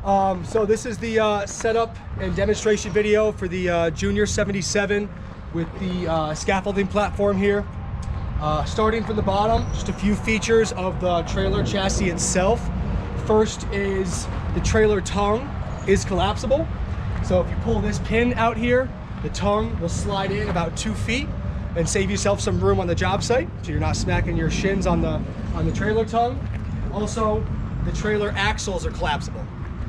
So this is the setup and demonstration video for the Junior 77 with the scaffolding platform here. Starting from the bottom, just a few features of the trailer chassis itself. First is the trailer tongue is collapsible. So if you pull this pin out here, the tongue will slide in about 2 feet and save yourself some room on the job site, so you're not smacking your shins on the trailer tongue. Also, the trailer axles are collapsible.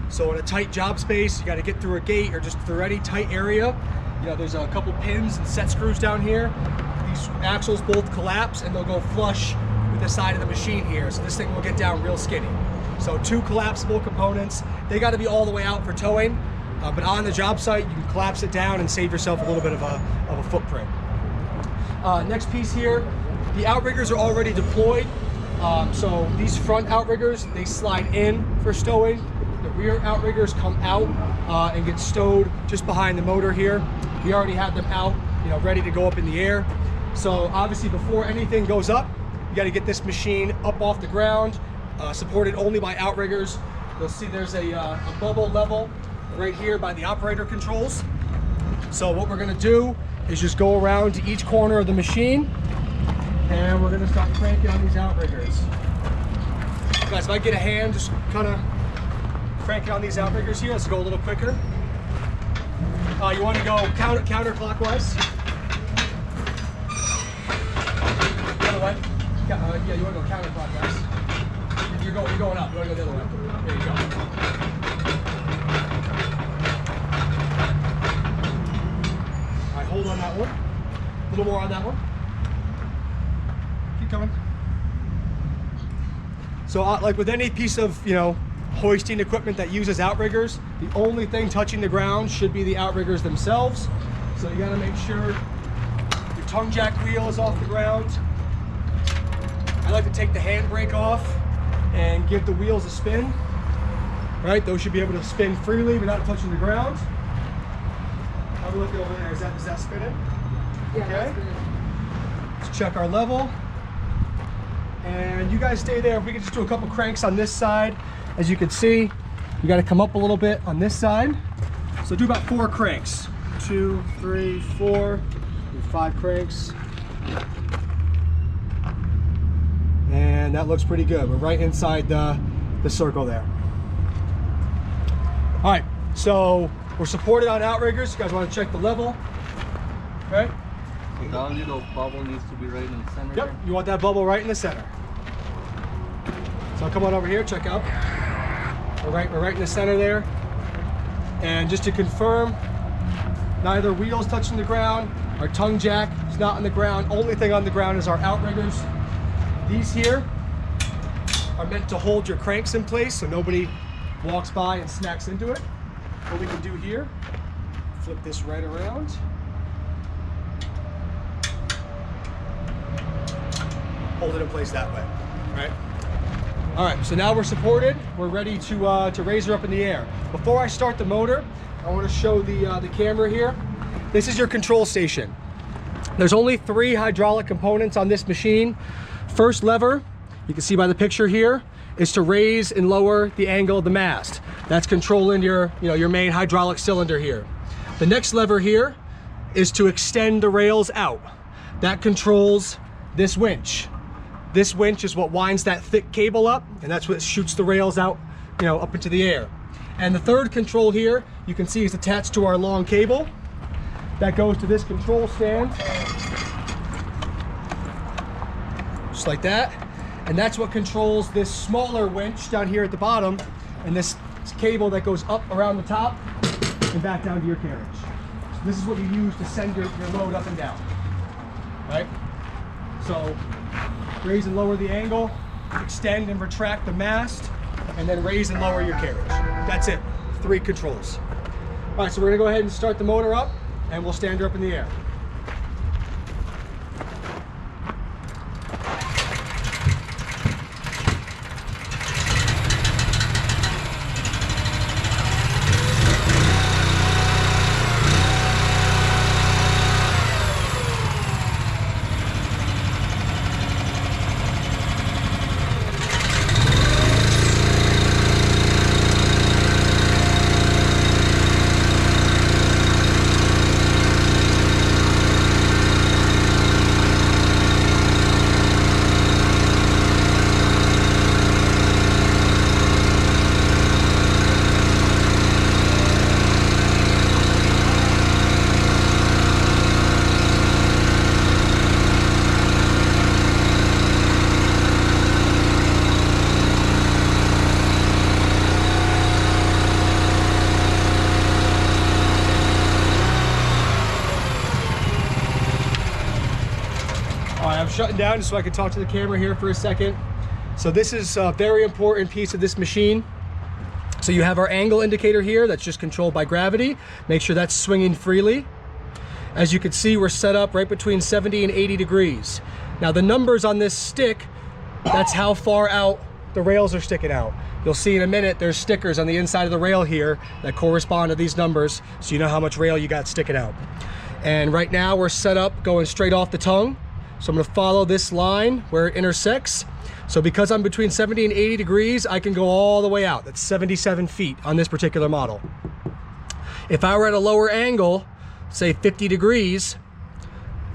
So in a tight job space, you got to get through a gate or just through any tight area. You know, there's a couple pins and set screws down here. These axles both collapse and they'll go flush with the side of the machine here. So this thing will get down real skinny. So 2 collapsible components. They got to be all the way out for towing, but on the job site, you can collapse it down and save yourself a little bit of a footprint. Next piece here, the outriggers are already deployed. So these front outriggers, they slide in for stowing. The rear outriggers come out and get stowed just behind the motor here. We already have them out, you know, ready to go up in the air. So obviously before anything goes up, you got to get this machine up off the ground, supported only by outriggers. You'll see there's a bubble level right here by the operator controls. So what we're going to do is just go around to each corner of the machine and we're going to start cranking on these outriggers. Guys, if I get a hand, just kind of cranking on these outriggers here. Let's go a little quicker. You want to go counterclockwise. The other way. Yeah, you want to go counterclockwise. You're going up. You want to go the other way. There you go. All right, hold on that one. A little more on that one. Keep coming. So, like with any piece of, you know, hoisting equipment that uses outriggers, the only thing touching the ground should be the outriggers themselves. So you got to make sure your tongue jack wheel is off the ground. I like to take the handbrake off and give the wheels a spin. Right, those should be able to spin freely without touching the ground. Have a look over there. Is that spinning? Yeah, okay. Let's check our level. And you guys stay there. If we can just do a couple cranks on this side. As you can see, you got to come up a little bit on this side. So do about 4 cranks. 2, 3, 4, 5 cranks. And that looks pretty good. We're right inside the circle there. All right, so we're supported on outriggers. You guys want to check the level? Okay. So that little bubble needs to be right in the center. Yep, you want that bubble right in the center. So I'll come on over here, check out. We're right in the center there. And just to confirm, neither wheel's touching the ground. Our tongue jack is not on the ground. Only thing on the ground is our outriggers. These here are meant to hold your cranks in place so nobody walks by and smacks into it. What we can do here, flip this right around. Hold it in place that way, right? All right, so now we're supported. We're ready to raise her up in the air. Before I start the motor, I want to show the camera here. This is your control station. There's only 3 hydraulic components on this machine. First lever, you can see by the picture here, is to raise and lower the angle of the mast. That's controlling your main hydraulic cylinder here. The next lever here is to extend the rails out. That controls this winch. This winch is what winds that thick cable up, and that's what shoots the rails out, up into the air. And the third control here, you can see is attached to our long cable. That goes to this control stand. Just like that. And that's what controls this smaller winch down here at the bottom, and this cable that goes up around the top and back down to your carriage. So this is what you use to send your load up and down, right? So raise and lower the angle, extend and retract the mast, and then raise and lower your carriage. That's it, 3 controls. All right, so we're gonna go ahead and start the motor up, and we'll stand her up in the air. shutting down just so I can talk to the camera here for a second. So this is a very important piece of this machine. So you have our angle indicator here that's just controlled by gravity. Make sure that's swinging freely. As you can see, we're set up right between 70 and 80 degrees. Now the numbers on this stick, that's how far out the rails are sticking out. You'll see in a minute there's stickers on the inside of the rail here that correspond to these numbers, so you know how much rail you got sticking out. And right now we're set up going straight off the tongue. So I'm gonna follow this line where it intersects. So because I'm between 70 and 80 degrees, I can go all the way out. That's 77 feet on this particular model. If I were at a lower angle, say 50 degrees,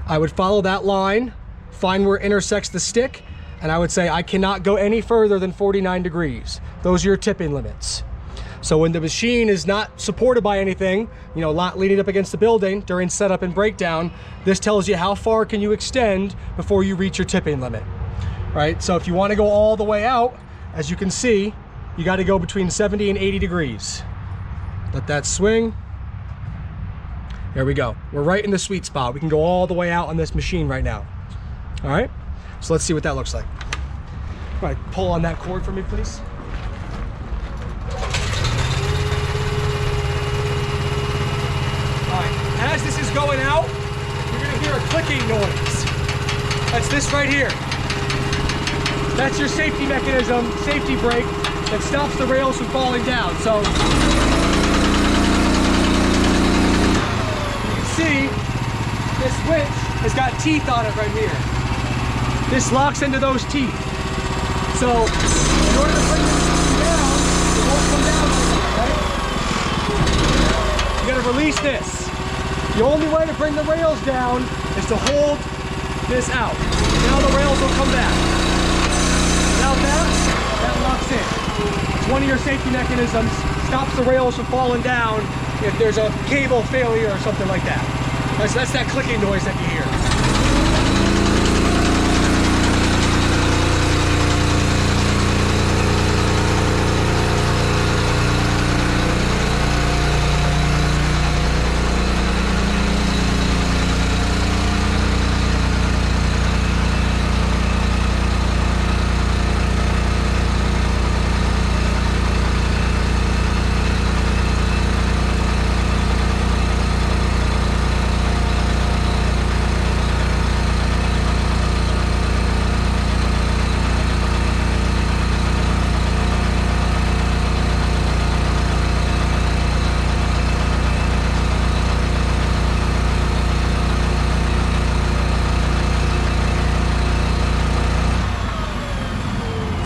I would follow that line, find where it intersects the stick, and I would say I cannot go any further than 49 degrees. Those are your tipping limits. So when the machine is not supported by anything, you know, leaning up against the building during setup and breakdown, this tells you how far can you extend before you reach your tipping limit, right? So if you want to go all the way out, as you can see, you got to go between 70 and 80 degrees. Let that swing. There we go. We're right in the sweet spot. We can go all the way out on this machine right now. All right, so let's see what that looks like. All right, pull on that cord for me, please. All right, as this is going out, you're gonna hear a clicking noise. That's this right here. That's your safety mechanism, safety brake, that stops the rails from falling down. So you can see this winch has got teeth on it right here. This locks into those teeth. So in order to bring this down, it won't come down like that, right? You gotta release this. The only way to bring the rails down is to hold this out. Now the rails will come back. Without that, that locks in. It's one of your safety mechanisms. Stops the rails from falling down if there's a cable failure or something like that. That's that clicking noise that you hear.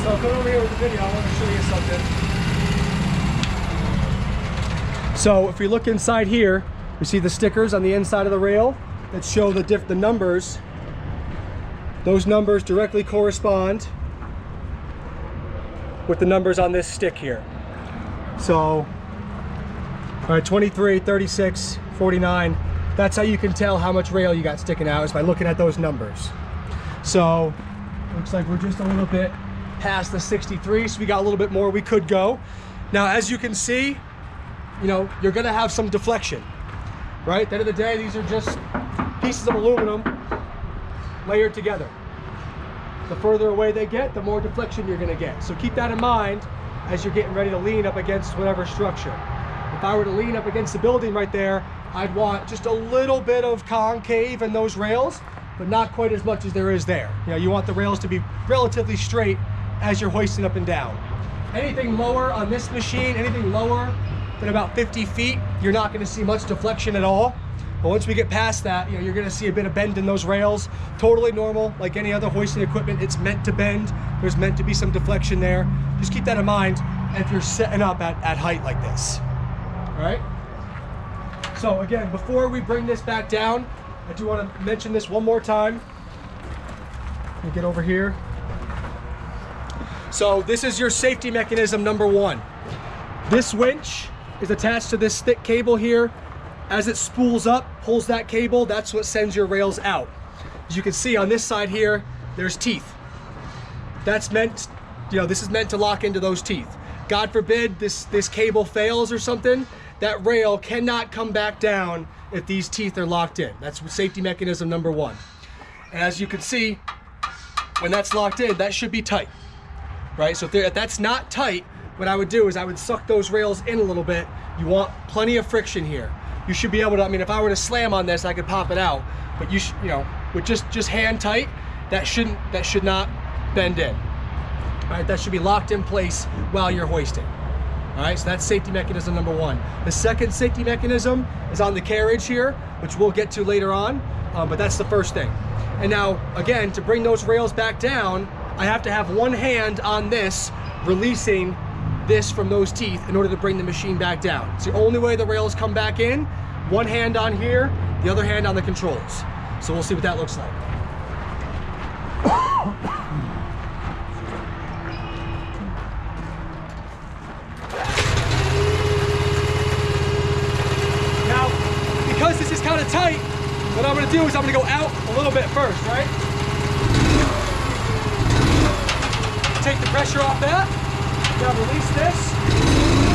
So come over here with the video, I want to show you something. So if we look inside here, we see the stickers on the inside of the rail that show the numbers. Those numbers directly correspond with the numbers on this stick here. So, all right, 23, 36, 49. That's how you can tell how much rail you got sticking out, is by looking at those numbers. So, looks like we're just a little bit past the 63, so we got a little bit more we could go. Now, as you can see, you know, you're gonna have some deflection, right? At the end of the day, these are just pieces of aluminum layered together. The further away they get, the more deflection you're gonna get. So keep that in mind as you're getting ready to lean up against whatever structure. If I were to lean up against the building right there, I'd want just a little bit of concave in those rails, but not quite as much as there is there. You know, you want the rails to be relatively straight as you're hoisting up and down. Anything lower on this machine, anything lower than about 50 feet, you're not gonna see much deflection at all. But once we get past that, you know, you're gonna see a bit of bend in those rails. Totally normal, like any other hoisting equipment, it's meant to bend. There's meant to be some deflection there. Just keep that in mind if you're setting up at height like this, all right? So again, before we bring this back down, I do wanna mention this one more time. Let me get over here. So this is your safety mechanism number one. This winch is attached to this thick cable here. As it spools up, pulls that cable, that's what sends your rails out. As you can see on this side here, there's teeth. That's meant, you know, this is meant to lock into those teeth. God forbid this cable fails or something, that rail cannot come back down if these teeth are locked in. That's safety mechanism number one. And as you can see, when that's locked in, that should be tight, right? So if that's not tight, what I would do is I would suck those rails in a little bit. You want plenty of friction here. You should be able to, I mean, if I were to slam on this, I could pop it out, but you know, with just hand tight, that should not bend in. All right, that should be locked in place while you're hoisting. All right, so that's safety mechanism number one. The second safety mechanism is on the carriage here, which we'll get to later on, but that's the first thing. And now, again, to bring those rails back down, I have to have one hand on this, releasing this from those teeth in order to bring the machine back down. It's the only way the rails come back in. One hand on here, the other hand on the controls. So we'll see what that looks like. Now, because this is kind of tight, what I'm gonna do is I'm gonna go out a little bit first, right? Take the pressure off that. Now release this.